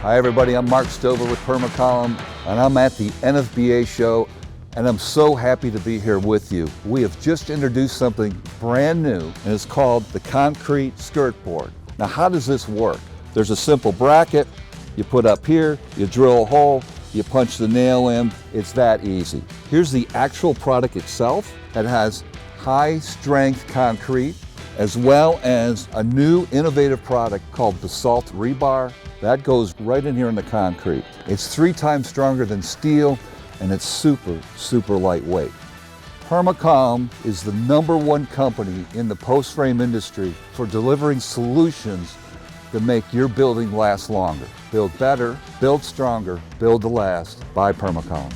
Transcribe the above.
Hi everybody, I'm Mark Stover with Permacolumn, and I'm at the NFBA show, and I'm so happy to be here with you. We have just introduced something brand new, and it's called the concrete skirt board. Now how does this work? There's a simple bracket, you put up here, you drill a hole, you punch the nail in, it's that easy. Here's the actual product itself. It has high strength concrete, as well as a new innovative product called basalt rebar. That goes right in here in the concrete. It's 3 times stronger than steel, and it's super lightweight. Permacolumn is the #1 company in the post frame industry for delivering solutions that make your building last longer. Build better, build stronger, build to last by Permacolumn.